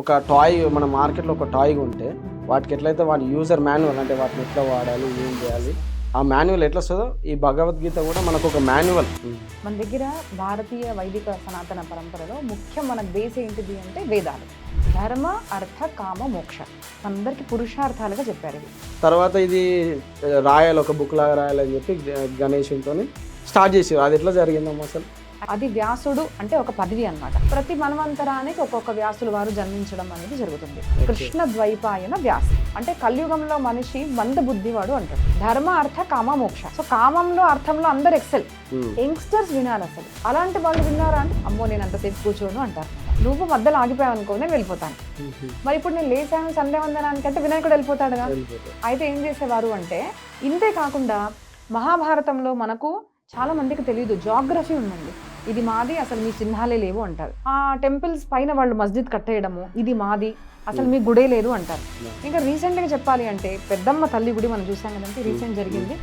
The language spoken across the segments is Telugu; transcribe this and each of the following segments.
ఒక టాయ్ మన మార్కెట్లో ఒక టాయ్ ఉంటే వాటికి ఎట్లయితే వాటి యూజర్ మాన్యువల్ అంటే వాటిని ఎట్లా వాడాలి ఏం చేయాలి ఆ మాన్యువల్ ఎట్లా వస్తుందో ఈ భగవద్గీత కూడా మనకు ఒక మాన్యువల్. మన దగ్గర భారతీయ వైదిక సనాతన పరంపరలో ముఖ్యం మన బేస్ ఏంటిది అంటే వేదాలు. ధర్మ అర్థ కామ మోక్ష అందరికి పురుషార్థాలుగా చెప్పారు ఇవి. తర్వాత ఇది రాయాలి ఒక బుక్ లాగా రాయాలని చెప్పి గణేశునితో స్టార్ట్ చేసారు. అది ఎట్లా జరిగిందమ్మా అసలు? అది వ్యాసుడు అంటే ఒక పదవి అన్నమాట. ప్రతి మన్వంతరానికి ఒక్కొక్క వ్యాసులు వారు జన్మించడం అనేది జరుగుతుంది. కృష్ణ ద్వైపాయన వ్యాస అంటే కలియుగంలో మనిషి మంద బుద్ధివాడు అంటాడు. ధర్మ అర్థ కామ మోక్ష. సో కామంలో అర్థంలో అందరు ఎక్సెల్. యంగ్స్టర్స్ వినాలి అసలు. అలాంటి వాళ్ళు విన్నారా అంటే అమ్మో నేను అంతసేపు కూర్చోను అంటారు. నువ్వు మధ్యలో ఆగిపోయావు అనుకో నేను వెళ్ళిపోతాను. మరి ఇప్పుడు నేను లేచాను సంధ్యావందనానికి అంటే వినాయకుడు వెళ్ళిపోతాడుగా. అయితే ఏం చేసేవారు అంటే ఇంతే కాకుండా మహాభారతంలో మనకు చాలా మందికి తెలియదు జాగ్రఫీ ఉందండి. ఇది మాది అసలు మీ చిహ్నాలే లేవు అంటారు. ఆ టెంపుల్స్ పైన వాళ్ళు మస్జిద్ కట్టేయడము ఇది మాది అసలు మీ గుడే లేదు అంటారు. ఇంకా రీసెంట్గా చెప్పాలి అంటే పెద్దమ్మ తల్లి గుడి మనం చూసాం కదంటే రీసెంట్ జరిగింది.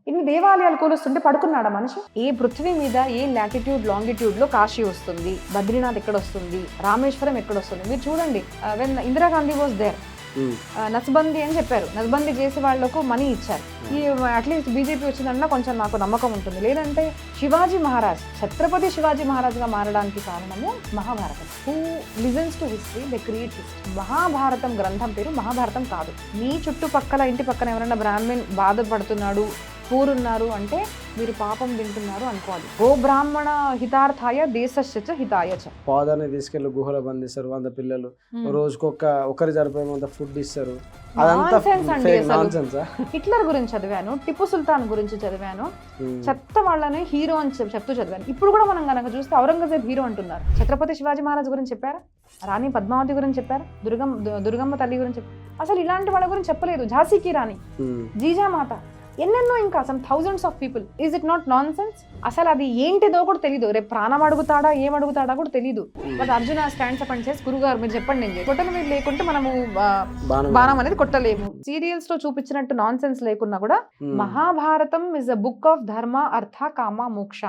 ఇన్ని దేవాలయాలు కూలుస్తుంటే పడుకున్నాడా మనిషి? ఏ పృథ్వీ మీద ఏ లాటిట్యూడ్ లాంగిట్యూడ్ లో కాశీ వస్తుంది, బద్రీనాథ్ ఎక్కడ వస్తుంది, రామేశ్వరం ఎక్కడ వస్తుంది మీరు చూడండి. వెన్ ఇందిరాగాంధీ వాజ్ దేర్ నస్బందీ అని చెప్పారు. నస్బందీ చేసే వాళ్లకు మనీ ఇచ్చారు. ఈ అట్లీస్ట్ బీజేపీ వచ్చిందన్నా కొంచెం నాకు నమ్మకం ఉంటుంది. లేదంటే శివాజీ మహారాజ్ ఛత్రపతి శివాజీ మహారాజ్గా మారడానికి కారణము Mahabharatam. Who listens to history they create history. Mahabharatam గ్రంథం పేరు మహాభారతం కాదు. మీ చుట్టుపక్కల ఇంటి పక్కన ఎవరైనా బ్రాహ్మణ్ బాధపడుతున్నాడు పూరున్నారు అంటే మీరు పాపం తింటున్నారు అనుకోవాలి. గో బ్రాహ్మణ హితార్థాయ దేశస్య హితాయ చ. పాదాన్ని తీసుకెళ్లి గుహలో బంధిస్తారు 100 పిల్లలు. రోజుకొక ఒకరి సరిపోయేంత ఫుడ్ ఇస్తారు. అదంతా నాన్సెన్స్. హిట్లర్ గురించి చదివాను, టిప్పు సుల్తాన్ గురించి చదివాను, చెత్త వాళ్ళని హీరో అని చెప్తూ చదివాను. ఇప్పుడు కూడా మనం కనుక చూస్తే ఔరంగజేబ్ హీరో అంటున్నారు. ఛత్రపతి శివాజీ మహారాజ్ గురించి చెప్పారా? రాణి పద్మావతి గురించి చెప్పారు, దుర్గమ్మ తల్లి గురించి అసలు ఇలాంటి వాళ్ళ గురించి చెప్పలేదు. ఝాన్సీకి రాణి, జీజామాత, ఎన్నెన్నో ఇంకా అసలు thousands of people. Is it not non sense? అసలు అది ఏంటిదో కూడా తెలియదు. రేపు ప్రాణం అడుగుతాడా ఏం అడుగుతాడా కూడా తెలియదు. But Arjuna stands up and చేసి గురుగారు మీరు చెప్పండి నేను కొట్టను మీరు లేకుంటే మనము బాణం అనేది కొట్టలేము. సీరియల్స్ లో చూపించినట్టు నాన్ సెన్స్ లేకున్నా కూడా Mahabharatam is a book of ధర్మ అర్థ కామ మోక్ష.